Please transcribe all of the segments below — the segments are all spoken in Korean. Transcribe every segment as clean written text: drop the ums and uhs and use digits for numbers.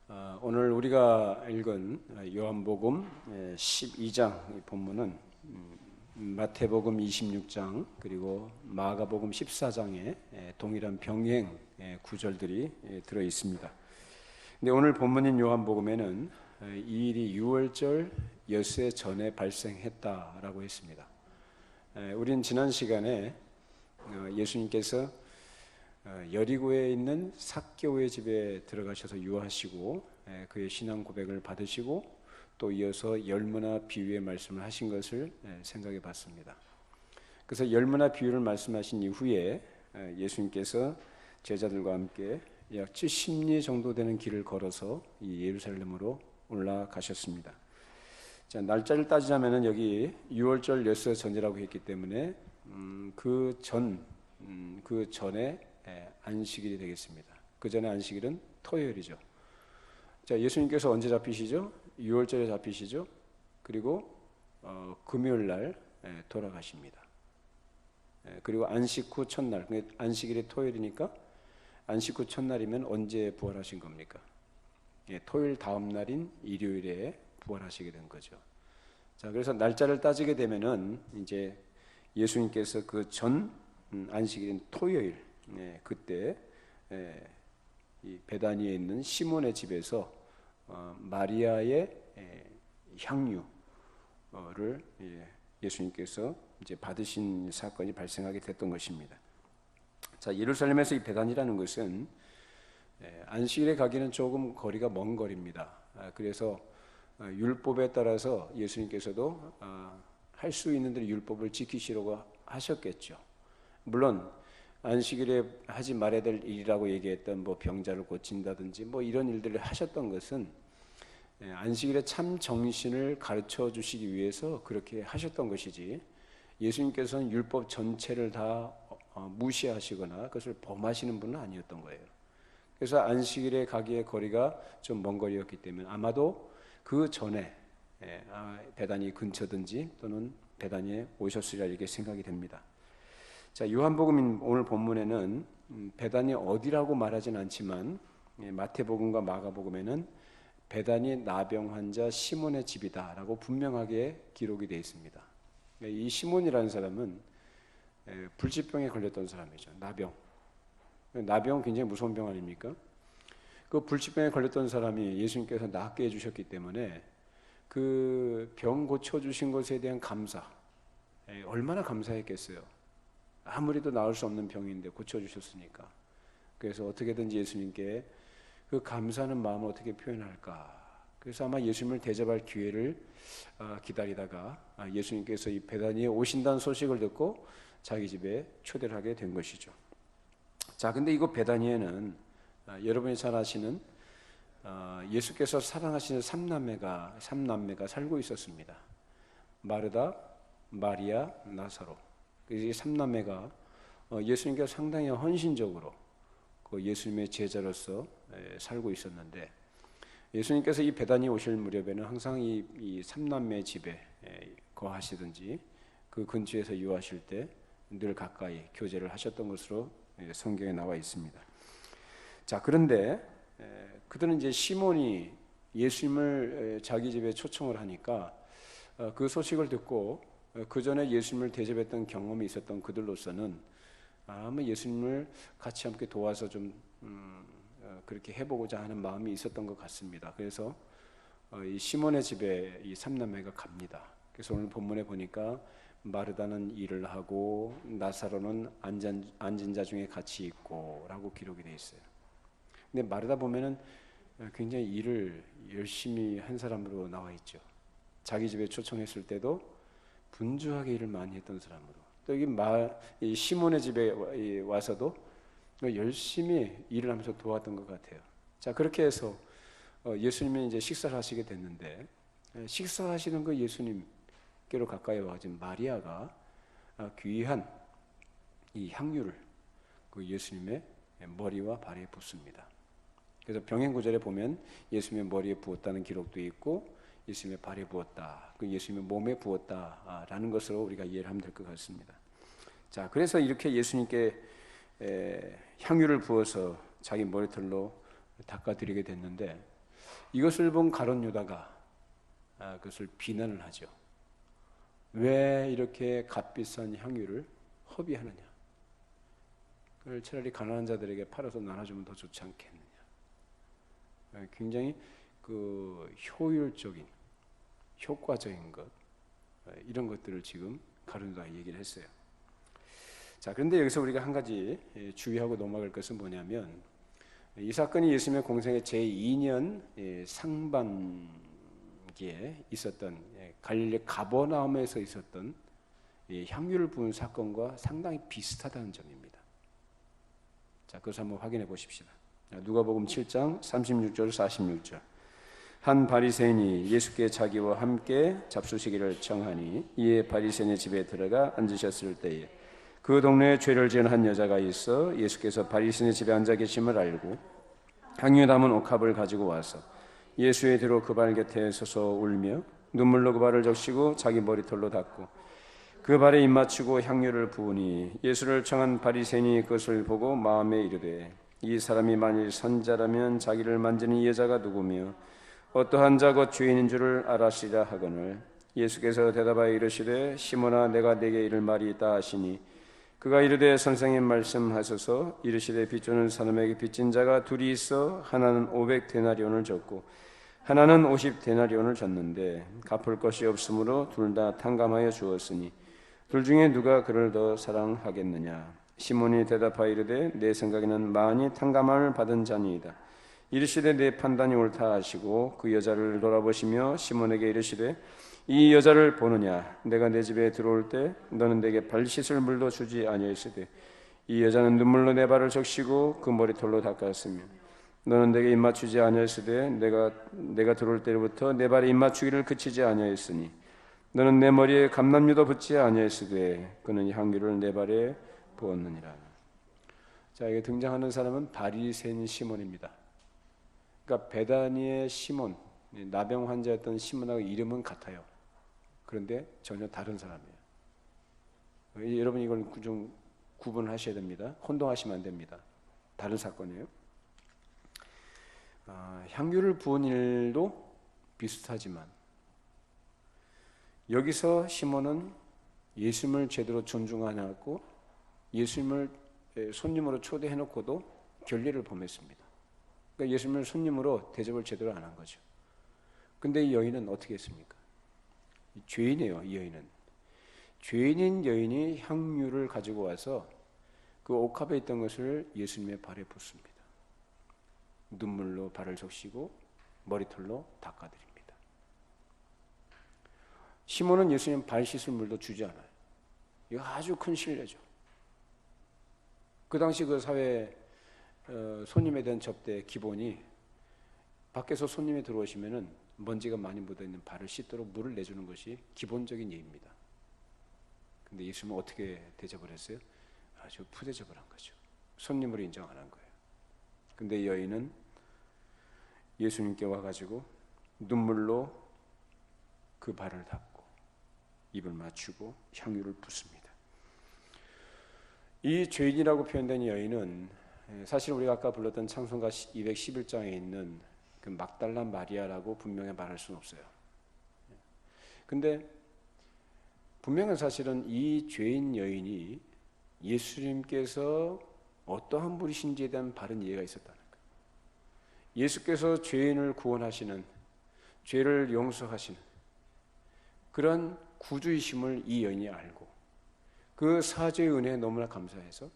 오늘 우리가 읽은 요한복음 12장 본문은 마태복음 26장 그리고 마가복음 14장에 동일한 병행 구절들이 들어 있습니다. 근데 오늘 본문인 요한복음에는 이 일이 유월절 엿새 전에 발생했다라고 했습니다. 우린 지난 시간에 예수님께서 여리고에 있는 삭개오의 집에 들어가셔서 유하시고 그의 신앙 고백을 받으시고 또 이어서 열무나 비유의 말씀을 하신 것을 생각해 봤습니다. 그래서 열무나 비유를 말씀하신 이후에 예수님께서 제자들과 함께 약 70리 정도 되는 길을 걸어서 이 예루살렘으로 올라가셨습니다. 자, 날짜를 따지자면은 여기 6월절 엿새 전이라고 했기 때문에 그 전에 안식일이 되겠습니다. 그 전에 안식일은 토요일이죠. 자, 예수님께서 언제 잡히시죠? 6월절에 잡히시죠. 그리고 금요일 날 돌아가십니다. 그리고 안식 후 첫날, 안식일이 토요일이니까 안식 후 첫날이면 언제 부활하신 겁니까? 토요일 다음 날인 일요일에 부활하시게 된 거죠. 자, 그래서 날짜를 따지게 되면은 이제 예수님께서 그 전 안식일인 토요일, 그때 이 베다니에 있는 시몬의 집에서 마리아의 향유를 예수님께서 이제 받으신 사건이 발생하게 됐던 것입니다. 자, 예루살렘에서 이 베다니라는 것은 안식일에 가기는 조금 거리가 먼 거리입니다. 그래서 율법에 따라서 예수님께서도 할 수 있는 대로 율법을 지키시려고 하셨겠죠. 물론 안식일에 하지 말아야 될 일이라고 얘기했던 뭐 병자를 고친다든지 뭐 이런 일들을 하셨던 것은 안식일의 참 정신을 가르쳐 주시기 위해서 그렇게 하셨던 것이지, 예수님께서는 율법 전체를 다 무시하시거나 그것을 범하시는 분은 아니었던 거예요. 그래서 안식일에 가기에 거리가 좀 먼 거리였기 때문에 아마도 그 전에 베다니 근처든지 또는 베다니에 오셨으리라 이렇게 생각이 됩니다. 자, 요한복음 오늘 본문에는 베다니 어디라고 말하진 않지만 마태복음과 마가복음에는 베다니 나병 환자 시몬의 집이다라고 분명하게 기록이 되어 있습니다. 이 시몬이라는 사람은 불치병에 걸렸던 사람이죠. 나병은 굉장히 무서운 병 아닙니까? 그 불치병에 걸렸던 사람이 예수님께서 낫게 해주셨기 때문에 그 병 고쳐주신 것에 대한 감사, 얼마나 감사했겠어요. 아무리도 나을 수 없는 병인데 고쳐주셨으니까. 그래서 어떻게든지 예수님께 그 감사하는 마음을 어떻게 표현할까. 그래서 아마 예수님을 대접할 기회를 기다리다가 예수님께서 이 베다니에 오신다는 소식을 듣고 자기 집에 초대를 하게 된 것이죠. 자, 근데 이곳 베다니에는 여러분이 잘 아시는 예수께서 사랑하시는 삼남매가 살고 있었습니다. 마르다, 마리아, 나사로. 이 삼남매가 예수님께서 상당히 헌신적으로 그 예수님의 제자로서 살고 있었는데, 예수님께서 이 베다니 오실 무렵에는 항상 이 삼남매 집에 거하시든지 그 근처에서 유하실 때 늘 가까이 교제를 하셨던 것으로 성경에 나와 있습니다. 자, 그런데 그들은 이제 시몬이 예수님을 자기 집에 초청을 하니까 그 소식을 듣고 그 전에 예수님을 대접했던 경험이 있었던 그들로서는 아마 예수님을 같이 함께 도와서 좀 그렇게 해보고자 하는 마음이 있었던 것 같습니다. 그래서 이 시몬의 집에 이 삼남매가 갑니다. 그래서 오늘 본문에 보니까 마르다는 일을 하고 나사로는 앉은 자 중에 같이 있고라고 기록이 되어 있어요. 근데 마르다 보면은 굉장히 일을 열심히 한 사람으로 나와 있죠. 자기 집에 초청했을 때도 분주하게 일을 많이 했던 사람으로, 또 이 시몬의 집에 와서도 열심히 일을 하면서 도왔던 것 같아요. 자, 그렇게 해서 예수님이 이제 식사를 하시게 됐는데, 식사하시는 그 예수님께로 가까이 와가지고 마리아가 귀한 이 향유를 그 예수님의 머리와 발에 붓습니다. 그래서 병행 구절에 보면 예수님의 머리에 부었다는 기록도 있고 예수님의 발에 부었다, 그 예수님의 몸에 부었다라는 것으로 우리가 이해를 하면 될 것 같습니다. 자, 그래서 이렇게 예수님께 향유를 부어서 자기 머리털로 닦아드리게 됐는데, 이것을 본 가룟 유다가 그것을 비난을 하죠. 왜 이렇게 값비싼 향유를 허비하느냐? 그걸 차라리 가난한 자들에게 팔아서 나눠주면 더 좋지 않겠느냐? 굉장히 그 효율적인, 효과적인 것, 이런 것들을 지금 가룟 유다가 얘기를 했어요. 자, 그런데 여기서 우리가 한 가지 주의하고 넘어갈 것은 뭐냐면, 이 사건이 예수님의 공생의 제2년 상반기에 있었던 갈릴리 가버나움에서 있었던 향유를 부은 사건과 상당히 비슷하다는 점입니다. 자, 그것을 한번 확인해 보십시다. 누가복음 7장 36절 46절. 한 바리새인이 예수께 자기와 함께 잡수시기를 청하니 이에 바리새인의 집에 들어가 앉으셨을 때에 그 동네에 죄를 지은 한 여자가 있어 예수께서 바리새인의 집에 앉아 계심을 알고 향유 담은 옥합을 가지고 와서 예수의 뒤로 그 발 곁에 서서 울며 눈물로 그 발을 적시고 자기 머리털로 닦고 그 발에 입 맞추고 향유를 부으니 예수를 청한 바리새인이 그것을 보고 마음에 이르되 이 사람이 만일 선자라면 자기를 만지는 이 여자가 누구며 어떠한 자 곧 죄인인 줄을 알았으리라 하거늘 예수께서 대답하여 이르시되 시몬아 내가 네게 이를 말이 있다 하시니 그가 이르되 선생님 말씀하소서. 이르시되 빚주는 사람에게 빚진 자가 둘이 있어 하나는 500데나리온을 줬고 하나는 50데나리온을 줬는데 갚을 것이 없으므로 둘 다 탕감하여 주었으니 둘 중에 누가 그를 더 사랑하겠느냐? 시몬이 대답하여 이르되 내 생각에는 많이 탕감함을 받은 자니이다. 이르시되 내 판단이 옳다 하시고 그 여자를 돌아보시며 시몬에게 이르시되 이 여자를 보느냐? 내가 내 집에 들어올 때 너는 내게 발 씻을 물도 주지 아니하였으되 이 여자는 눈물로 내 발을 적시고 그 머리털로 닦았으며 너는 내게 입 맞추지 아니하였으되 내가 들어올 때부터 내 발에 입 맞추기를 그치지 아니하였으니 너는 내 머리에 감람유도 붓지 아니하였으되 그는 향유를 내 발에 부었느니라. 자, 여기 등장하는 사람은 바리새인 시몬입니다. 그러니까 베다니의 시몬, 나병 환자였던 시몬하고 이름은 같아요. 그런데 전혀 다른 사람이에요. 여러분 이걸 좀 구분하셔야 됩니다. 혼동하시면 안 됩니다. 다른 사건이에요. 향유를 부은 일도 비슷하지만 여기서 시몬은 예수님을 제대로 존중하지 않았고 예수님을 손님으로 초대해놓고도 결례를 범했습니다. 그러니까 예수님을 손님으로 대접을 제대로 안 한 거죠. 근데 이 여인은 어떻게 했습니까? 죄인이에요. 이 여인은 죄인인 여인이 향유를 가지고 와서 그 옥합에 있던 것을 예수님의 발에 붓습니다. 눈물로 발을 적시고 머리털로 닦아드립니다. 시몬은 예수님 발 씻을 물도 주지 않아요. 이거 아주 큰 신뢰죠. 그 당시 그 사회 손님에 대한 접대 기본이 밖에서 손님이 들어오시면은 먼지가 많이 묻어있는 발을 씻도록 물을 내주는 것이 기본적인 예입니다. 근데 예수님은 어떻게 대접을 했어요? 아주 푸대접을 한 거죠. 손님으로 인정 안 한 거예요. 근데 이 여인은 예수님께 와가지고 눈물로 그 발을 닦고 입을 맞추고 향유를 붓습니다. 이 죄인이라고 표현된 여인은 사실 우리가 아까 불렀던 찬송가 211장에 있는 그 막달라 마리아라고 분명히 말할 수는 없어요. 근데 분명한 사실은 이 죄인 여인이 예수님께서 어떠한 분이신지에 대한 바른 이해가 있었다는 거예요. 예수께서 죄인을 구원하시는, 죄를 용서하시는 그런 구주이심을 이 여인이 알고 그 사죄의 은혜에 너무나 감사해서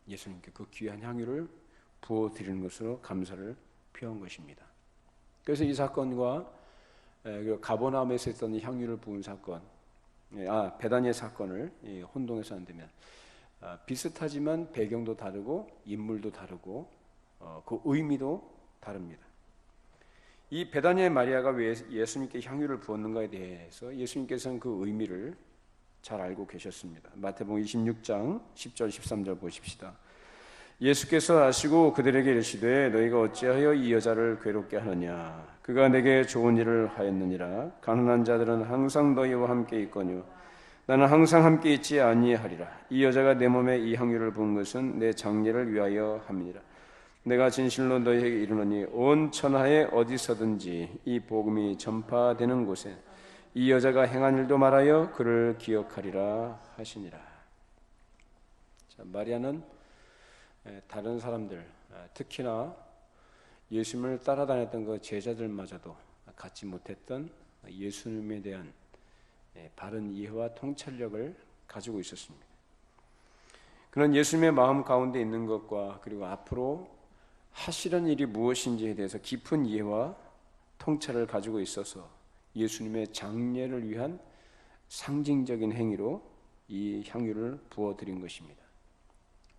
예수님께 그 귀한 향유를 부어드리는 것으로 감사를 표한 것입니다. 그래서 이 사건과 가버나움에서 있었던 이 향유를 부은 사건, 베다니의 사건을 혼동해서 안 되면 비슷하지만 배경도 다르고 인물도 다르고 그 의미도 다릅니다. 이 베다니의 마리아가 왜 예수님께 향유를 부었는가에 대해서 예수님께서는 그 의미를 잘 알고 계셨습니다. 마태복음 26장 10절 13절 보십시다. 예수께서 아시고 그들에게 이르시되 너희가 어찌하여 이 여자를 괴롭게 하느냐? 그가 내게 좋은 일을 하였느니라. 가난한 자들은 항상 너희와 함께 있거니와 나는 항상 함께 있지 아니하리라. 이 여자가 내 몸에 이 향유를 부은 것은 내 장례를 위하여 함이니라. 내가 진실로 너희에게 이르노니 온 천하에 어디서든지 이 복음이 전파되는 곳에 이 여자가 행한 일도 말하여 그를 기억하리라 하시니라. 자, 마리아는 다른 사람들, 특히나 예수님을 따라다녔던 그 제자들마저도 갖지 못했던 예수님에 대한 바른 이해와 통찰력을 가지고 있었습니다. 그는 예수님의 마음 가운데 있는 것과 그리고 앞으로 하시는 일이 무엇인지에 대해서 깊은 이해와 통찰을 가지고 있어서 예수님의 장례를 위한 상징적인 행위로 이 향유를 부어드린 것입니다.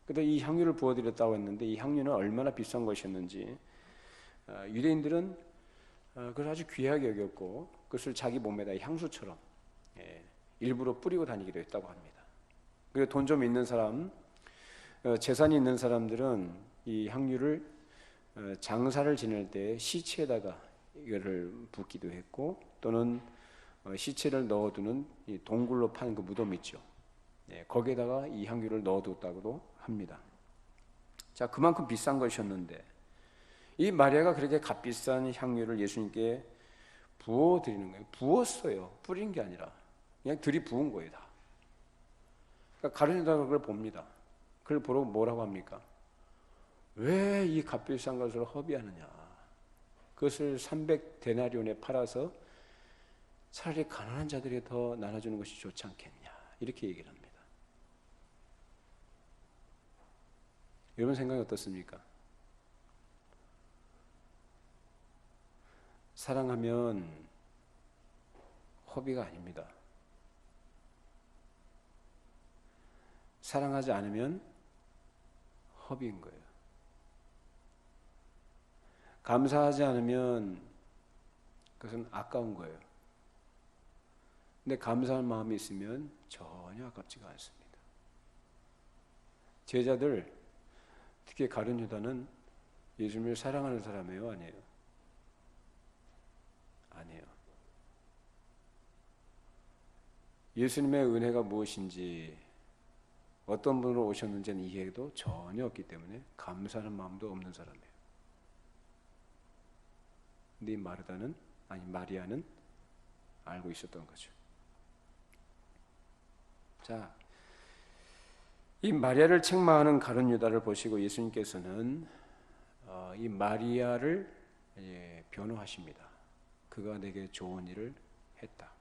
그런데 이 향유를 부어드렸다고 했는데 이 향유는 얼마나 비싼 것이었는지 유대인들은 그걸 아주 귀하게 여겼고 그것을 자기 몸에다 향수처럼 일부러 뿌리고 다니기도 했다고 합니다. 그리고 돈 좀 있는 사람, 재산이 있는 사람들은 이 향유를 장사를 지낼 때 시체에다가 이거를 붓기도 했고 또는 시체를 넣어두는 동굴로 파는 그 무덤 있죠. 거기에다가 이 향유를 넣어뒀다고도 합니다. 자, 그만큼 비싼 것이었는데 이 마리아가 그렇게 값비싼 향유를 예수님께 부어드리는 거예요. 부었어요. 뿌린 게 아니라 그냥 들이부은 거예요. 다. 그러니까 가룟유다가 그걸 봅니다. 그걸 보고 뭐라고 합니까? 왜 이 값비싼 것을 허비하느냐? 그것을 300데나리온에 팔아서 차라리 가난한 자들에게 더 나눠주는 것이 좋지 않겠냐? 이렇게 얘기를 합니다. 여러분 생각이 어떻습니까? 사랑하면 허비가 아닙니다. 사랑하지 않으면 허비인 거예요. 감사하지 않으면 그것은 아까운 거예요. 근데 감사한 마음이 있으면 전혀 아깝지가 않습니다. 제자들, 특히 가룟 유다는 예수님을 사랑하는 사람이에요, 아니에요? 아니에요. 예수님의 은혜가 무엇인지 어떤 분으로 오셨는지는 이해도 전혀 없기 때문에 감사하는 마음도 없는 사람이에요. 근데 마리아는 알고 있었던 거죠. 자, 이 마리아를 책망하는 가룟 유다를 보시고 예수님께서는 이 마리아를 변호하십니다. 그가 내게 좋은 일을 했다.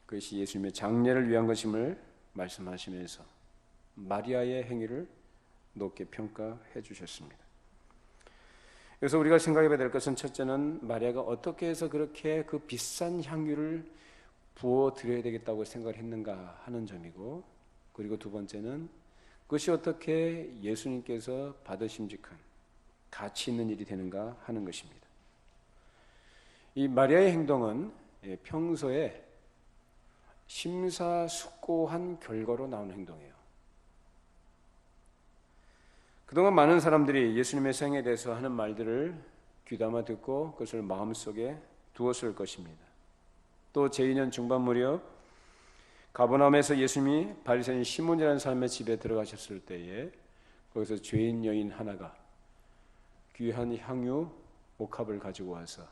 그것이 예수님의 장례를 위한 것임을 말씀하시면서 마리아의 행위를 높게 평가해 주셨습니다. 그래서 우리가 생각해 봐야 될 것은 첫째는 마리아가 어떻게 해서 그렇게 그 비싼 향유를 부어 드려야 되겠다고 생각을 했는가 하는 점이고, 그리고 두 번째는 그것이 어떻게 예수님께서 받으심직한 가치 있는 일이 되는가 하는 것입니다. 이 마리아의 행동은 평소에 심사숙고한 결과로 나오는 행동이에요. 그동안 많은 사람들이 예수님의 생애에 대해서 하는 말들을 귀담아 듣고 그것을 마음속에 두었을 것입니다. 또 제2년 중반 무렵 가버나움에서 예수님이 바리새인 시몬이라는 사람의 집에 들어가셨을 때에 거기서 죄인 여인 하나가 귀한 향유 옥합을 가지고 와서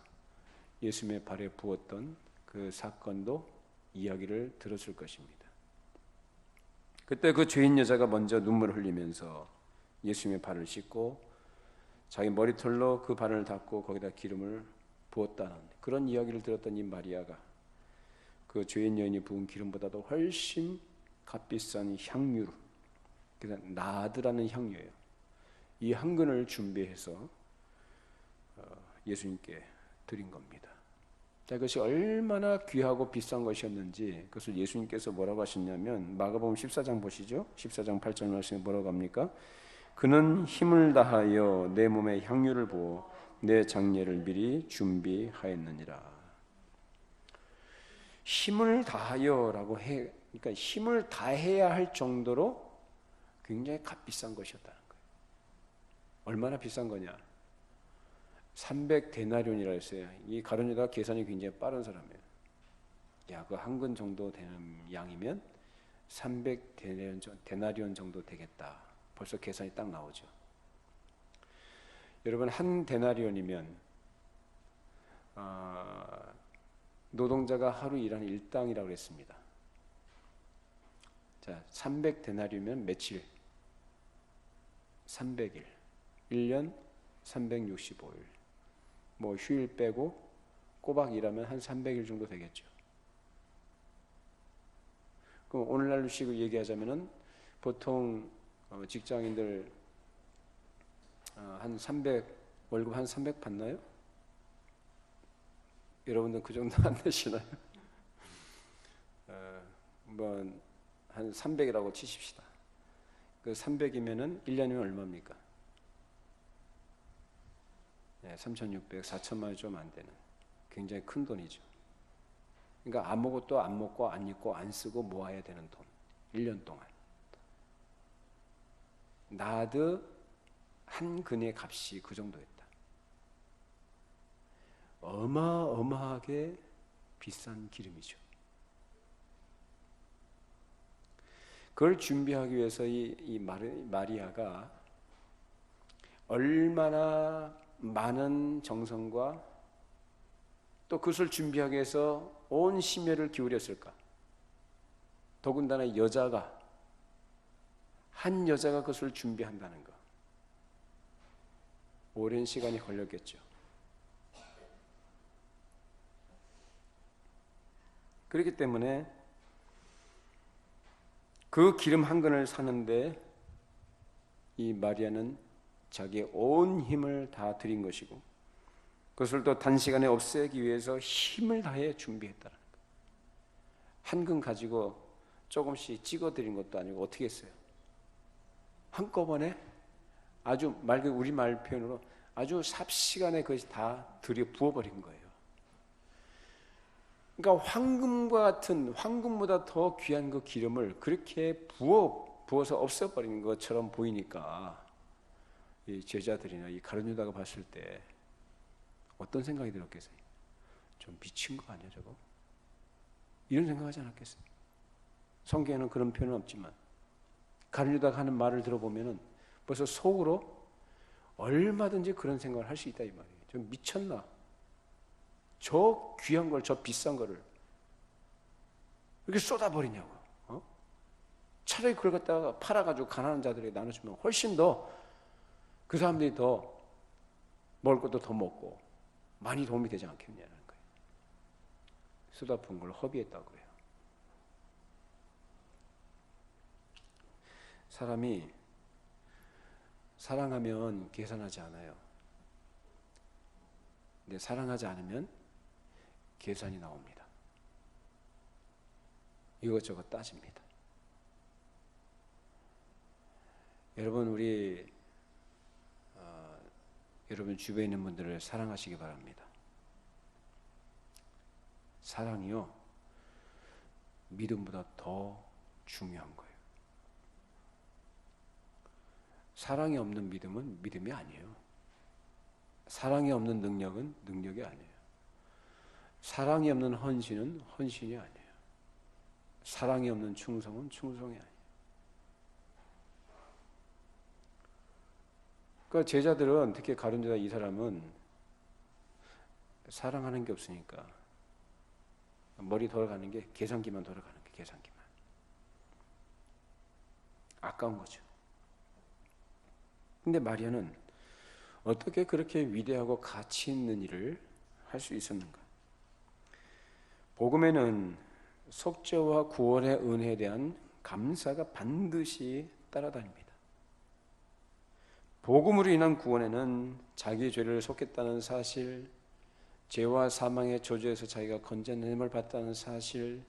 예수님의 발에 부었던 그 사건도 이야기를 들었을 것입니다. 그때 그 죄인 여자가 먼저 눈물을 흘리면서 예수님의 발을 씻고 자기 머리털로 그 발을 닦고 거기다 기름을 부었다는 그런 이야기를 들었던 이 마리아가 그 죄인 여인이 부은 기름보다도 훨씬 값비싼 향유를, 그래서 나드라는 향유예요. 이 한 근을 준비해서 예수님께 드린 겁니다. 자, 그것이 얼마나 귀하고 비싼 것이었는지 그것을 예수님께서 뭐라고 하셨냐면 마가복음 14장 보시죠. 14장 8절 말씀에 뭐라고 합니까? 그는 힘을 다하여 내 몸에 향유를 부어 내 장례를 미리 준비하였느니라. 힘을 다하여라고 해, 그러니까 힘을 다해야 할 정도로 굉장히 값비싼 것이었다는 거예요. 얼마나 비싼 거냐? 300데나리온이라 했어요. 이 가룟 유다가 계산이 굉장히 빠른 사람이에요. 야, 그 한 근 정도 되는 양이면 300데나리온 정도 되겠다. 벌써 계산이 딱 나오죠. 여러분 한 데나리온이면 노동자가 하루 일하는 일당이라고 했습니다. 자, 300데나리온이면 며칠? 300일. 1년 365일. 뭐 휴일 빼고 꼬박 일하면 한 300일 정도 되겠죠. 그럼 오늘날로 식으로 얘기하자면은 보통 직장인들 한 300, 월급 한 300 받나요? 여러분들 그 정도 안 되시나요? 한번 한 300이라고 치십시다. 그 300이면은 1년이면 얼마입니까? 3,600, 4천만 원 좀 안 되는 굉장히 큰 돈이죠. 그러니까 아무것도 안 먹고 안 입고 안 쓰고 모아야 되는 돈. 1년 동안. 나드 한 근의 값이 그 정도였다. 어마어마하게 비싼 기름이죠. 그걸 준비하기 위해서 이 마리아가 얼마나 많은 정성과 또 그것을 준비하기 위해서 온 심혈을 기울였을까? 더군다나 한 여자가 그것을 준비한다는 것. 오랜 시간이 걸렸겠죠. 그렇기 때문에 그 기름 한 근을 사는데 이 마리아는 자기의 온 힘을 다 들인 것이고 그것을 또 단시간에 없애기 위해서 힘을 다해 준비했다는 거예요. 한 근 가지고 조금씩 찍어드린 것도 아니고 어떻게 했어요? 한꺼번에 아주 우리말 표현으로 아주 삽시간에 그것이 다 들여 부어버린 거예요. 그러니까 황금보다 더 귀한 그 기름을 그렇게 부어서 없애버린 것처럼 보이니까 이 제자들이나 이 가룟 유다가 봤을 때 어떤 생각이 들었겠어요? 좀 미친 거 아니야 저거? 이런 생각하지 않았겠어요? 성경에는 그런 표현은 없지만 가룟 유다가 하는 말을 들어보면은 벌써 속으로 얼마든지 그런 생각을 할 수 있다 이 말이에요. 좀 미쳤나? 저 귀한 걸, 저 비싼 거를 이렇게 쏟아버리냐고. 차라리 그걸 갖다가 팔아가지고 가난한 자들에게 나눠주면 훨씬 더 그 사람들이 더 먹을 것도 더 먹고 많이 도움이 되지 않겠냐는 거예요. 쏟아부은 걸 허비했다고 그래요. 사람이 사랑하면 계산하지 않아요. 근데 사랑하지 않으면 계산이 나옵니다. 이것저것 따집니다. 여러분 여러분 주변에 있는 분들을 사랑하시기 바랍니다. 사랑이요 믿음보다 더 중요한 거예요. 사랑이 없는 믿음은 믿음이 아니에요. 사랑이 없는 능력은 능력이 아니에요. 사랑이 없는 헌신은 헌신이 아니에요. 사랑이 없는 충성은 충성이 아니에요. 그러니까 제자들은 특히 가룟 유다 이 사람은 사랑하는 게 없으니까 머리 돌아가는 게 계산기만 돌아가는 게 계산기만. 아까운 거죠. 근데 마리아는 어떻게 그렇게 위대하고 가치 있는 일을 할 수 있었는가? 복음에는 속죄와 구원의 은혜에 대한 감사가 반드시 따라다닙니다. 복음으로 인한 구원에는 자기의 죄를 속했다는 사실, 죄와 사망의 저주에서 자기가 건져냄을 받았다는 사실,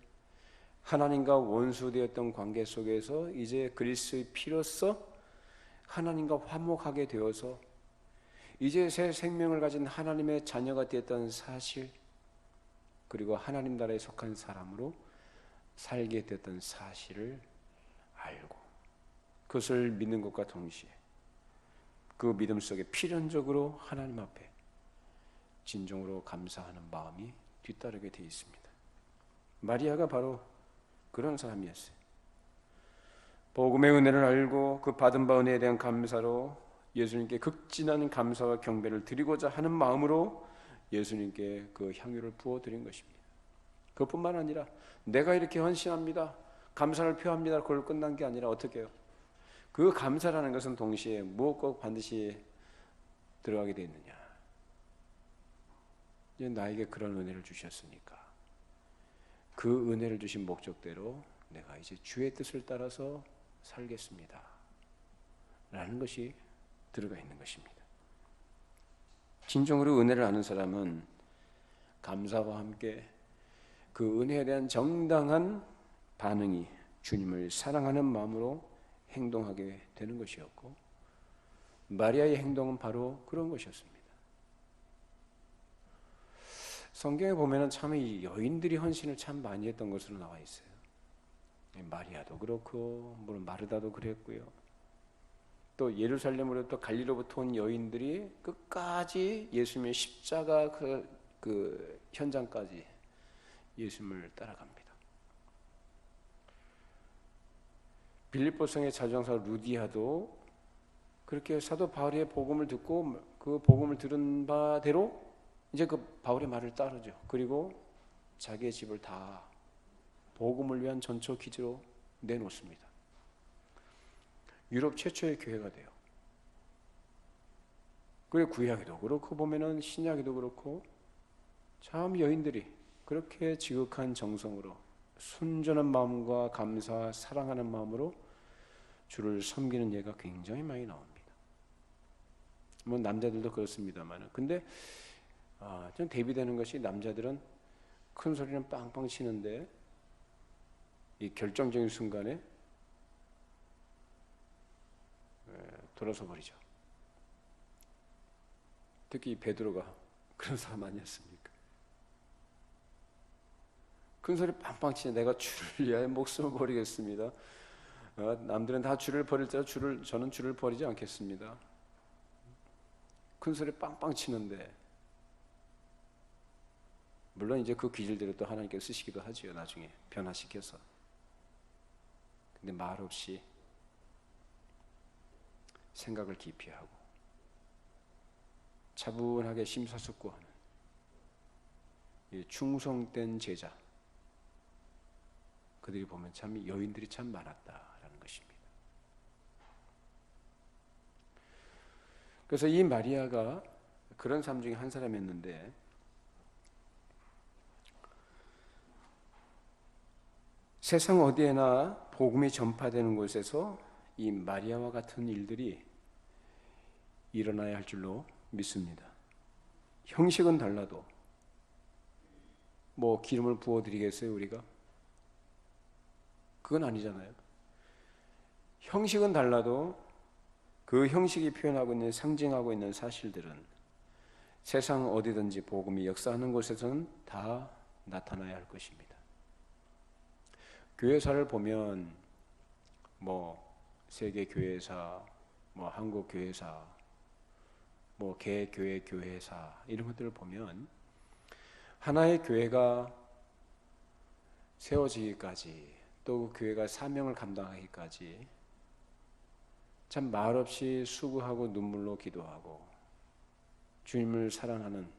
하나님과 원수되었던 관계 속에서 이제 그리스도의 피로써 하나님과 화목하게 되어서 이제 새 생명을 가진 하나님의 자녀가 되었다는 사실, 그리고 하나님 나라에 속한 사람으로 살게 됐던 사실을 알고 그것을 믿는 것과 동시에 그 믿음 속에 필연적으로 하나님 앞에 진정으로 감사하는 마음이 뒤따르게 되어 있습니다. 마리아가 바로 그런 사람이었어요. 복음의 은혜를 알고 그 받은 바 은혜에 대한 감사로 예수님께 극진한 감사와 경배를 드리고자 하는 마음으로 예수님께 그 향유를 부어드린 것입니다. 그것뿐만 아니라 내가 이렇게 헌신합니다, 감사를 표합니다, 그걸 끝난 게 아니라 어떻게 해요? 그 감사라는 것은 동시에 무엇과 반드시 들어가게 되어 있느냐? 이제 나에게 그런 은혜를 주셨으니까 그 은혜를 주신 목적대로 내가 이제 주의 뜻을 따라서 살겠습니다 라는 것이 들어가 있는 것입니다. 진정으로 은혜를 아는 사람은 감사와 함께 그 은혜에 대한 정당한 반응이 주님을 사랑하는 마음으로 행동하게 되는 것이었고, 마리아의 행동은 바로 그런 것이었습니다. 성경에 보면은 참 이 여인들이 헌신을 참 많이 했던 것으로 나와 있어요. 마리아도 그렇고 물론 마르다도 그랬고요. 또 예루살렘으로 또 갈릴리로부터 온 여인들이 끝까지 예수님의 십자가 그 현장까지 예수님을 따라갑니다. 빌립보성의 자정사 루디아도 그렇게 사도 바울의 복음을 듣고 그 복음을 들은 바대로 이제 그 바울의 말을 따르죠. 그리고 자기의 집을 다 복음을 위한 전초 기지로 내놓습니다. 유럽 최초의 교회가 돼요. 그리고 구약에도 그렇고 보면은 신약에도 그렇고 참 여인들이 그렇게 지극한 정성으로 순전한 마음과 감사, 사랑하는 마음으로 주를 섬기는 예가 굉장히 많이 나옵니다. 뭐 남자들도 그렇습니다만, 근데 좀 대비되는 것이 남자들은 큰 소리는 빵빵 치는데 이 결정적인 순간에 돌아서 버리죠. 특히 베드로가 그런 사람 아니었습니까? 큰 소리 빵빵 치네. 내가 주를 위하여 목숨을 버리겠습니다. 남들은 다 주를 버릴지라 저는 주를 버리지 않겠습니다. 큰 소리 빵빵 치는데, 물론 이제 그 기질대로 또 하나님께서 쓰시기도 하지요. 나중에 변화시켜서. 근데 말 없이 생각을 깊이 하고 차분하게 심사숙고하는 충성된 제자, 그들이 보면 참 여인들이 참 많았다라는 것입니다. 그래서 이 마리아가 그런 사람 중에 한 사람이었는데, 세상 어디에나 복음이 전파되는 곳에서 이 마리아와 같은 일들이 일어나야 할 줄로 믿습니다. 형식은 달라도 뭐 기름을 부어드리겠어요 우리가? 그건 아니잖아요. 형식은 달라도 그 형식이 표현하고 있는, 상징하고 있는 사실들은 세상 어디든지 복음이 역사하는 곳에서는 다 나타나야 할 것입니다. 교회사를 보면 뭐 세계교회사, 뭐 한국교회사, 뭐 개교회 교회사 이런 것들을 보면 하나의 교회가 세워지기까지, 또 그 교회가 사명을 감당하기까지 참 말없이 수고하고 눈물로 기도하고 주님을 사랑하는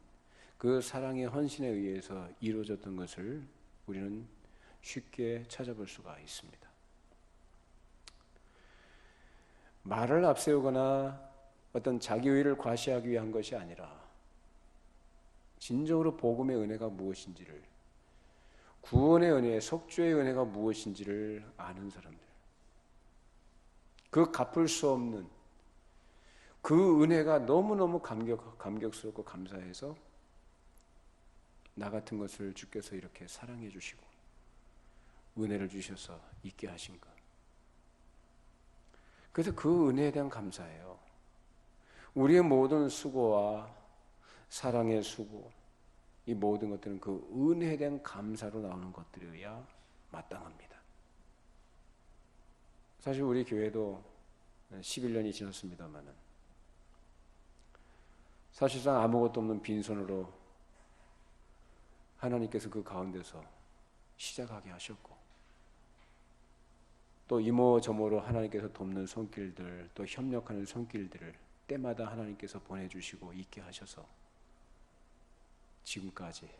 그 사랑의 헌신에 의해서 이루어졌던 것을 우리는 쉽게 찾아볼 수가 있습니다. 말을 앞세우거나 어떤 자기의를 과시하기 위한 것이 아니라 진정으로 복음의 은혜가 무엇인지를, 구원의 은혜, 속죄의 은혜가 무엇인지를 아는 사람들, 그 갚을 수 없는 그 은혜가 너무너무 감격스럽고 감사해서 나 같은 것을 주께서 이렇게 사랑해 주시고 은혜를 주셔서 있게 하신 것. 그래서 그 은혜에 대한 감사예요. 우리의 모든 수고와 사랑의 수고, 이 모든 것들은 그 은혜에 대한 감사로 나오는 것들이어야 마땅합니다. 사실 우리 교회도 11년이 지났습니다만은 사실상 아무것도 없는 빈손으로 하나님께서 그 가운데서 시작하게 하셨고, 또 이모저모로 하나님께서 돕는 손길들, 또 협력하는 손길들을 때마다 하나님께서 보내주시고 있게 하셔서 지금까지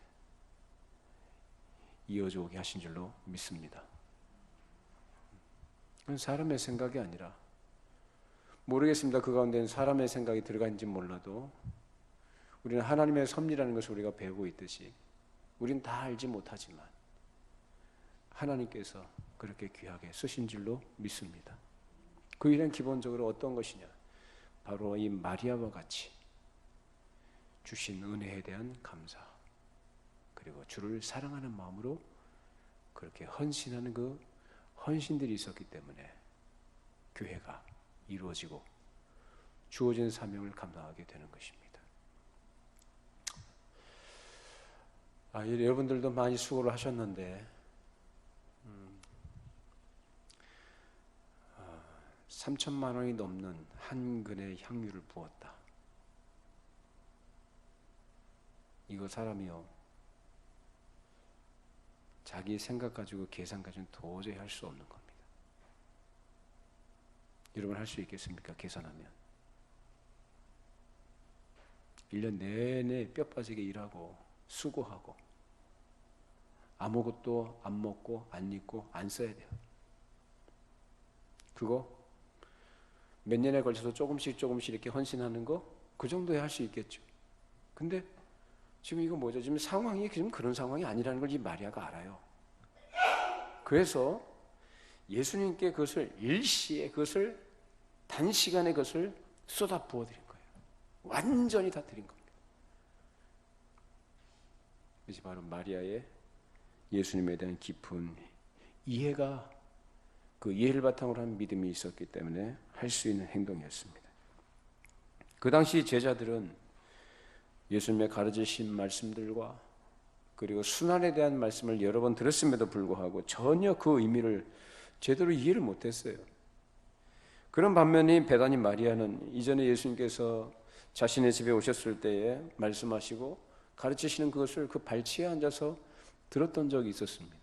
이어져 오게 하신 줄로 믿습니다. 그건 사람의 생각이 아니라, 모르겠습니다. 그 가운데는 사람의 생각이 들어간지 몰라도 우리는 하나님의 섭리라는 것을 우리가 배우고 있듯이 우리는 다 알지 못하지만 하나님께서 그렇게 귀하게 쓰신 줄로 믿습니다. 그 일은 기본적으로 어떤 것이냐? 바로 이 마리아와 같이 주신 은혜에 대한 감사, 그리고 주를 사랑하는 마음으로 그렇게 헌신하는 그 헌신들이 있었기 때문에 교회가 이루어지고 주어진 사명을 감당하게 되는 것입니다. 여러분들도 많이 수고를 하셨는데 3천만 원이 넘는 한 근의 향유를 부었다. 이거 사람이요, 자기 생각 가지고 계산 가지고는 도저히 할 수 없는 겁니다. 여러분 할 수 있겠습니까? 계산하면 1년 내내 뼈 빠지게 일하고 수고하고 아무것도 안 먹고 안 입고 안 써야 돼요. 그거 몇 년에 걸쳐서 조금씩 이렇게 헌신하는 거, 그 정도에 할 수 있겠죠. 근데 지금 이거 뭐죠? 지금 상황이 지금 그런 상황이 아니라는 걸 이 마리아가 알아요. 그래서 예수님께 그것을 일시에, 그것을 단시간에 그것을 쏟아 부어드린 거예요. 완전히 다 드린 겁니다. 이것이 바로 마리아의 예수님에 대한 깊은 이해가, 그 이해를 바탕으로 한 믿음이 있었기 때문에 할 수 있는 행동이었습니다. 그 당시 제자들은 예수님의 가르치신 말씀들과 그리고 순환에 대한 말씀을 여러 번 들었음에도 불구하고 전혀 그 의미를 제대로 이해를 못했어요. 그런 반면에 베다니 마리아는 이전에 예수님께서 자신의 집에 오셨을 때에 말씀하시고 가르치시는 그것을 그 발치에 앉아서 들었던 적이 있었습니다.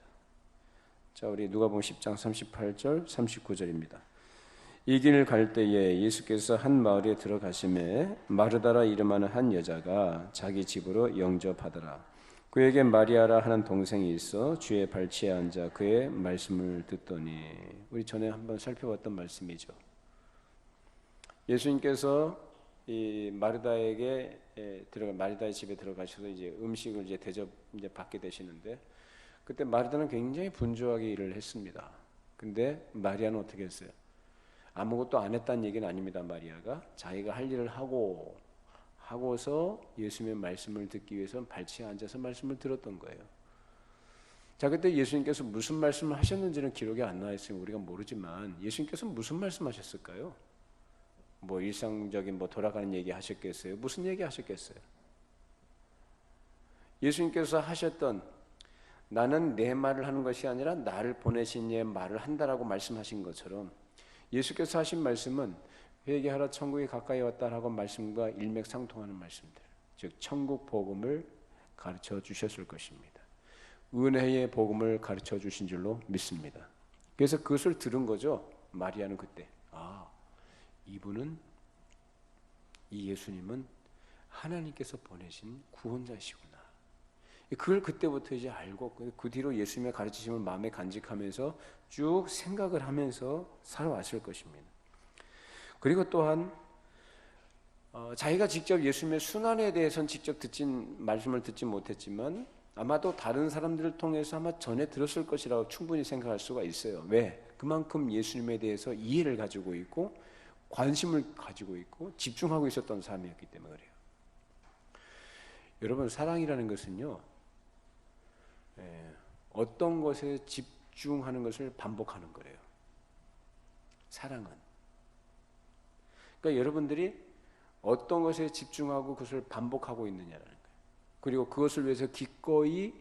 자, 우리 누가복음 10장 38절 39절입니다. 이 길을 갈 때에 예수께서 한 마을에 들어가심에 마르다라 이름하는 한 여자가 자기 집으로 영접하더라. 그에게 마리아라 하는 동생이 있어 주의 발치에 앉아 그의 말씀을 듣더니, 우리 전에 한번 살펴봤던 말씀이죠. 예수님께서 이 마르다의 집에 들어가셔서 이제 음식을 이제 대접 받게 되시는데, 그때 마르다는 굉장히 분주하게 일을 했습니다. 근데 마리아는 어떻게 했어요? 아무것도 안 했다는 얘기는 아닙니다. 마리아가 자기가 할 일을 하고서 예수님의 말씀을 듣기 위해서 발치에 앉아서 말씀을 들었던 거예요. 자, 그때 예수님께서 무슨 말씀을 하셨는지는 기록이 안 나와 있으면 우리가 모르지만 예수님께서 무슨 말씀하셨을까요? 뭐 일상적인 돌아가는 얘기 하셨겠어요? 무슨 얘기 하셨겠어요? 예수님께서 하셨던, 나는 내 말을 하는 것이 아니라 나를 보내신 이의 말을 한다라고 말씀하신 것처럼 예수께서 하신 말씀은 회개하라 천국이 가까이 왔다라고 말씀과 일맥상통하는 말씀들, 즉 천국 복음을 가르쳐 주셨을 것입니다. 은혜의 복음을 가르쳐 주신 줄로 믿습니다. 그래서 그것을 들은 거죠. 마리아는 그때, 이분은, 이 예수님은 하나님께서 보내신 구원자시구나. 그걸 그때부터 이제 알고 그 뒤로 예수님의 가르치심을 마음에 간직하면서 쭉 생각을 하면서 살아왔을 것입니다. 그리고 또한 자기가 직접 예수님의 순환에 대해서는 직접 말씀을 듣지 못했지만 아마도 다른 사람들을 통해서 아마 전에 들었을 것이라고 충분히 생각할 수가 있어요. 왜? 그만큼 예수님에 대해서 이해를 가지고 있고 관심을 가지고 있고 집중하고 있었던 사람이었기 때문에 그래요. 여러분, 사랑이라는 것은요, 어떤 것에 집중하는 것을 반복하는 거래요. 사랑은. 그러니까 여러분들이 어떤 것에 집중하고 그것을 반복하고 있느냐라는 거예요. 그리고 그것을 위해서 기꺼이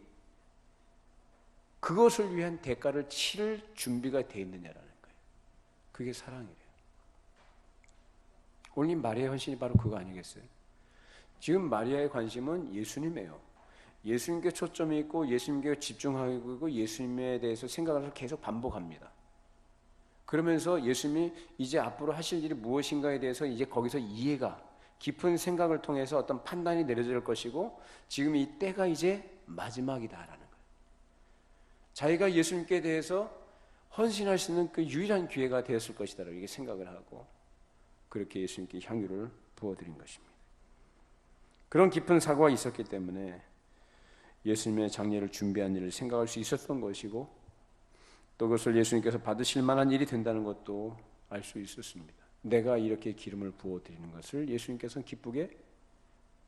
그것을 위한 대가를 치를 준비가 되어 있느냐라는 거예요. 그게 사랑이래요. 오늘 마리아의 헌신이 바로 그거 아니겠어요? 지금 마리아의 관심은 예수님이에요. 예수님께 초점이 있고 예수님께 집중하고 있고 예수님에 대해서 생각을 계속 반복합니다. 그러면서 예수님이 이제 앞으로 하실 일이 무엇인가에 대해서 이제 거기서 이해가 깊은 생각을 통해서 어떤 판단이 내려질 것이고 지금 이 때가 이제 마지막이다라는 거예요. 자기가 예수님께 대해서 헌신할 수 있는 그 유일한 기회가 되었을 것이다라고 이렇게 생각을 하고 그렇게 예수님께 향유를 부어드린 것입니다. 그런 깊은 사고가 있었기 때문에 예수님의 장례를 준비한 일을 생각할 수 있었던 것이고 또 그것을 예수님께서 받으실 만한 일이 된다는 것도 알 수 있었습니다. 내가 이렇게 기름을 부어드리는 것을 예수님께서는 기쁘게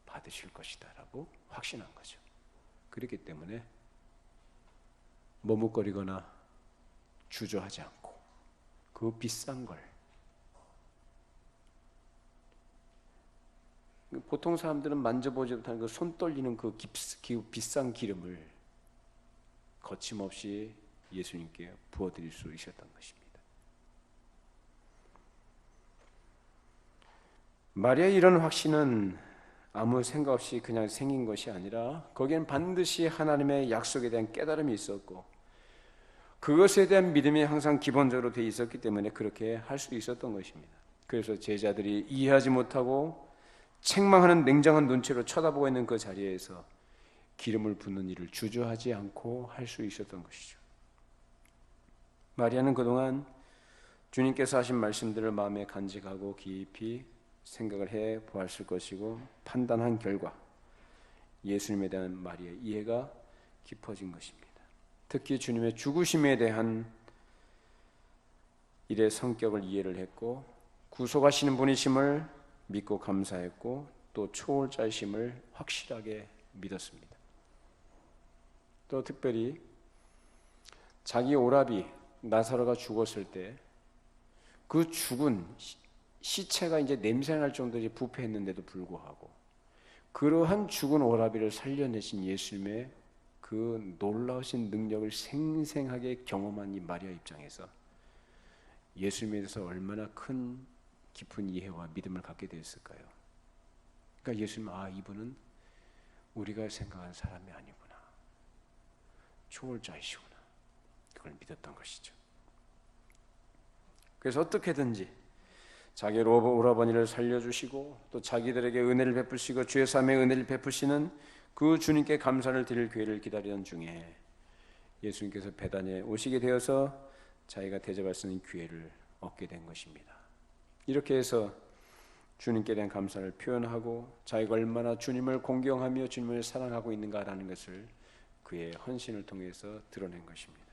받으실 것이다 라고 확신한 거죠. 그렇기 때문에 머뭇거리거나 주저하지 않고 그 비싼 걸 보통 사람들은 만져보지 못하는 그 손 떨리는 그 비싼 기름을 거침없이 예수님께 부어드릴 수 있었던 것입니다. 마리아의 이런 확신은 아무 생각 없이 그냥 생긴 것이 아니라 거기에는 반드시 하나님의 약속에 대한 깨달음이 있었고 그것에 대한 믿음이 항상 기본적으로 되어 있었기 때문에 그렇게 할 수 있었던 것입니다. 그래서 제자들이 이해하지 못하고 책망하는 냉정한 눈치로 쳐다보고 있는 그 자리에서 기름을 붓는 일을 주저하지 않고 할 수 있었던 것이죠. 마리아는 그동안 주님께서 하신 말씀들을 마음에 간직하고 깊이 생각을 해 보았을 것이고 판단한 결과 예수님에 대한 마리아의 이해가 깊어진 것입니다. 특히 주님의 죽으심에 대한 일의 성격을 이해를 했고 구속하시는 분이심을 믿고 감사했고 또 초월자이심을 확실하게 믿었습니다. 또 특별히 자기 오라비 나사로가 죽었을 때 그 죽은 시체가 이제 냄새날 정도로 부패했는데도 불구하고 그러한 죽은 오라비를 살려내신 예수님의 그 놀라우신 능력을 생생하게 경험한 이 마리아 입장에서 예수님에 대해서 얼마나 큰 깊은 이해와 믿음을 갖게 되었을까요? 그러니까 예수님은 이분은 우리가 생각한 사람이 아니구나. 초월자이시구나. 그걸 믿었던 것이죠. 그래서 어떻게든지 자기 오라버니를 살려주시고 또 자기들에게 은혜를 베푸시고 죄 사함의 은혜를 베푸시는 그 주님께 감사를 드릴 기회를 기다리던 중에 예수님께서 베다니에 오시게 되어서 자기가 대접할 수 있는 기회를 얻게 된 것입니다. 이렇게 해서 주님께 대한 감사를 표현하고 자기가 얼마나 주님을 공경하며 주님을 사랑하고 있는가라는 것을 그의 헌신을 통해서 드러낸 것입니다.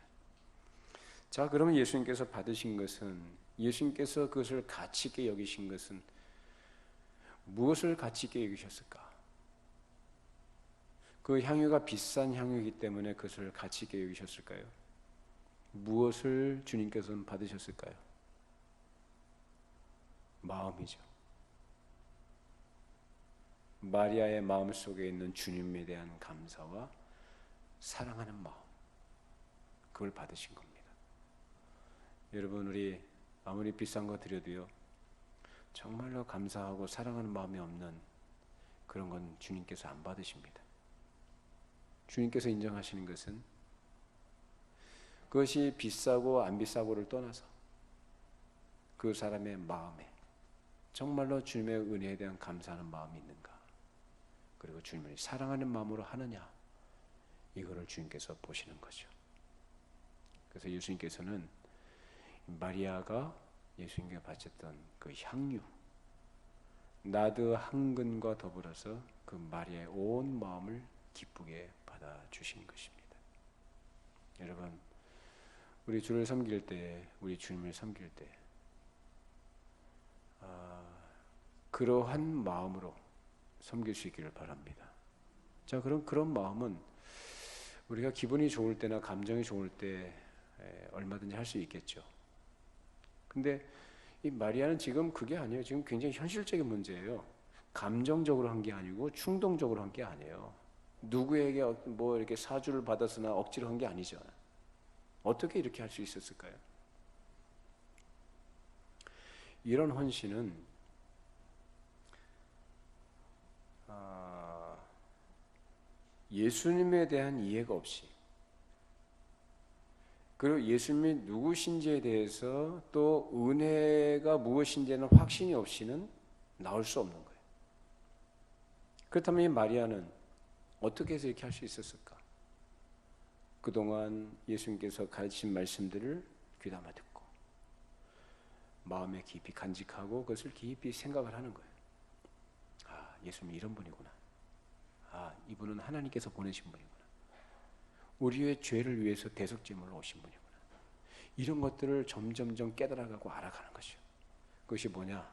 자, 그러면 예수님께서 받으신 것은 예수님께서 그것을 가치 있게 여기신 것은 무엇을 가치 있게 여기셨을까? 그 향유가 비싼 향유이기 때문에 그것을 가치 있게 여기셨을까요? 무엇을 주님께서는 받으셨을까요? 마음이죠. 마리아의 마음 속에 있는 주님에 대한 감사와 사랑하는 마음, 그걸 받으신 겁니다. 여러분, 우리 아무리 비싼 거 드려도요 정말로 감사하고 사랑하는 마음이 없는 그런 건 주님께서 안 받으십니다. 주님께서 인정하시는 것은 그것이 비싸고 안 비싸고를 떠나서 그 사람의 마음에 정말로 주님의 은혜에 대한 감사하는 마음이 있는가, 그리고 주님을 사랑하는 마음으로 하느냐, 이거를 주님께서 보시는 거죠. 그래서 예수님께서는 마리아가 예수님께 바쳤던 그 향유, 나드 한 근과 더불어서 그 마리아의 온 마음을 기쁘게 받아주신 것입니다. 여러분, 우리 주를 섬길 때, 우리 주님을 섬길 때 그러한 마음으로 섬길 수 있기를 바랍니다. 자, 그럼 그런 마음은 우리가 기분이 좋을 때나 감정이 좋을 때 얼마든지 할 수 있겠죠. 근데 이 마리아는 지금 그게 아니에요. 지금 굉장히 현실적인 문제예요. 감정적으로 한 게 아니고 충동적으로 한 게 아니에요. 누구에게 뭐 이렇게 사주를 받아서나 억지로 한 게 아니죠. 어떻게 이렇게 할 수 있었을까요? 이런 헌신은 예수님에 대한 이해가 없이 그리고 예수님이 누구신지에 대해서 또 은혜가 무엇인지는 확신이 없이는 나올 수 없는 거예요. 그렇다면 이 마리아는 어떻게 해서 이렇게 할 수 있었을까? 그동안 예수님께서 가르친 말씀들을 귀담아 듣고 마음에 깊이 간직하고 그것을 깊이 생각을 하는 거예요. 아, 예수님이 이런 분이구나. 아, 이분은 하나님께서 보내신 분이구나. 우리의 죄를 위해서 대속제물로 오신 분이구나. 이런 것들을 점점점 깨달아가고 알아가는 것이요. 그것이 뭐냐?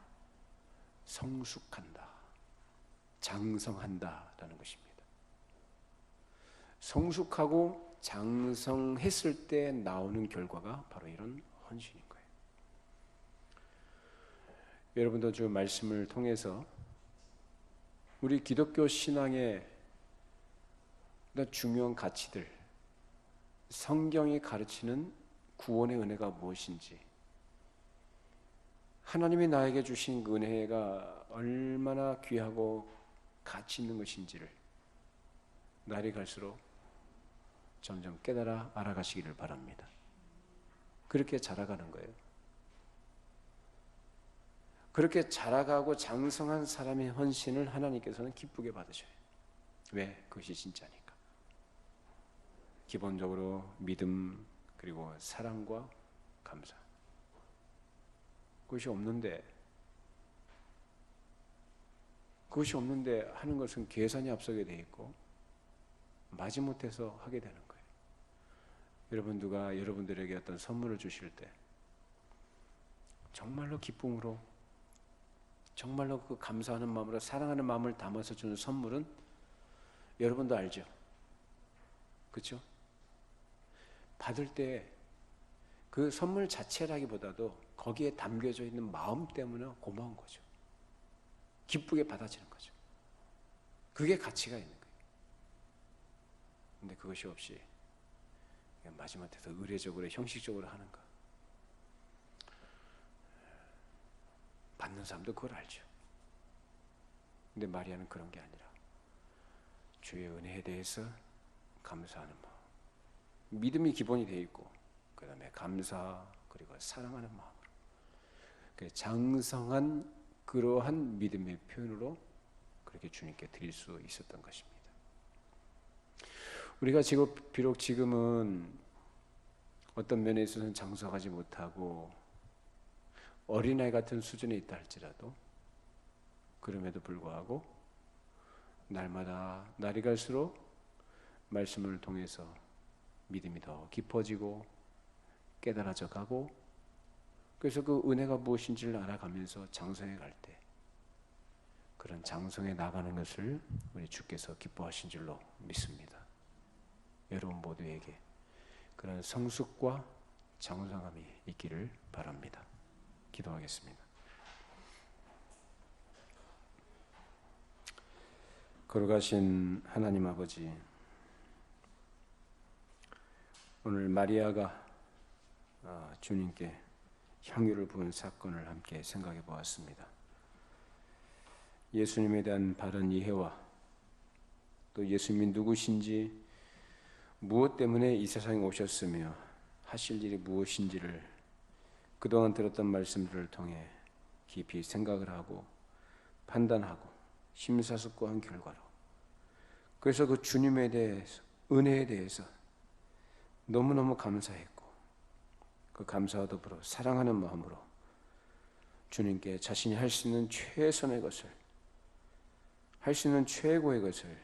성숙한다, 장성한다라는 것입니다. 성숙하고 장성했을 때 나오는 결과가 바로 이런 헌신인 거예요. 여러분도 주 말씀을 통해서 우리 기독교 신앙의 중요한 가치들, 성경이 가르치는 구원의 은혜가 무엇인지, 하나님이 나에게 주신 그 은혜가 얼마나 귀하고 가치 있는 것인지를 날이 갈수록 점점 깨달아 알아가시기를 바랍니다. 그렇게 자라가는 거예요. 그렇게 자라가고 장성한 사람의 헌신을 하나님께서는 기쁘게 받으셔요. 왜? 그것이 진짜니까. 기본적으로 믿음, 그리고 사랑과 감사. 그것이 없는데 하는 것은 계산이 앞서게 돼 있고 마지못해서 하게 되는 거예요. 여러분, 누가 여러분들에게 어떤 선물을 주실 때 정말로 기쁨으로, 정말로 그 감사하는 마음으로, 사랑하는 마음을 담아서 주는 선물은 여러분도 알죠? 그렇죠? 받을 때 그 선물 자체라기보다도 거기에 담겨져 있는 마음 때문에 고마운 거죠. 기쁘게 받아지는 거죠. 그게 가치가 있는 거예요. 근데 그것이 없이 마지막에서 의례적으로, 형식적으로 하는 거. 받는 사람도 그걸 알죠. 근데 마리아는 그런 게 아니라 주의 은혜에 대해서 감사하는 마음, 믿음이 기본이 되어 있고 그 다음에 감사, 그리고 사랑하는 마음으로 장성한 그러한 믿음의 표현으로 그렇게 주님께 드릴 수 있었던 것입니다. 우리가 비록 지금은 어떤 면에 있어서는 장성하지 못하고 어린아이 같은 수준에 있다 할지라도 그럼에도 불구하고 날마다 날이 갈수록 말씀을 통해서 믿음이 더 깊어지고 깨달아져 가고, 그래서 그 은혜가 무엇인지를 알아가면서 장성해 갈 때 그런 장성해 나가는 것을 우리 주께서 기뻐하신 줄로 믿습니다. 여러분 모두에게 그런 성숙과 장성함이 있기를 바랍니다. 기도하겠습니다. 거룩하신 하나님 아버지, 오늘 마리아가 주님께 향유를 부은 사건을 함께 생각해 보았습니다. 예수님에 대한 바른 이해와 또 예수님이 누구신지, 무엇 때문에 이 세상에 오셨으며 하실 일이 무엇인지를 그동안 들었던 말씀들을 통해 깊이 생각을 하고 판단하고 심사숙고한 결과로, 그래서 그 주님에 대해서, 은혜에 대해서 너무너무 감사했고 그 감사와 더불어 사랑하는 마음으로 주님께 자신이 할 수 있는 최선의 것을, 할 수 있는 최고의 것을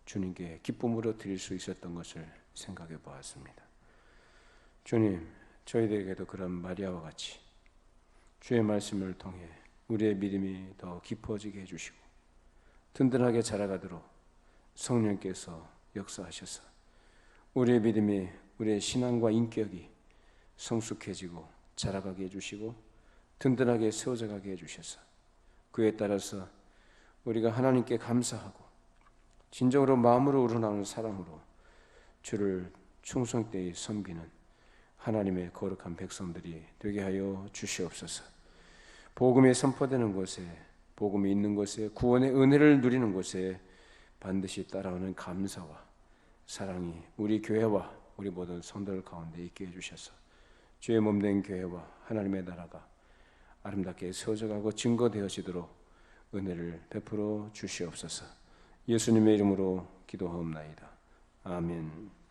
주님께 기쁨으로 드릴 수 있었던 것을 생각해 보았습니다. 주님, 저희들에게도 그런 마리아와 같이 주의 말씀을 통해 우리의 믿음이 더 깊어지게 해주시고 든든하게 자라가도록 성령께서 역사하셔서 우리의 믿음이, 우리의 신앙과 인격이 성숙해지고 자라가게 해주시고 든든하게 세워져 가게 해주셔서 그에 따라서 우리가 하나님께 감사하고 진정으로 마음으로 우러나오는 사랑으로 주를 충성되이 섬기는 하나님의 거룩한 백성들이 되게 하여 주시옵소서. 복음이 선포되는 곳에, 복음이 있는 곳에, 구원의 은혜를 누리는 곳에 반드시 따라오는 감사와 사랑이 우리 교회와 우리 모든 성도들 가운데 있게 해주셔서 주의 몸된 교회와 하나님의 나라가 아름답게 세워져가고 증거되어지도록 은혜를 베풀어 주시옵소서. 예수님의 이름으로 기도하옵나이다. 아멘.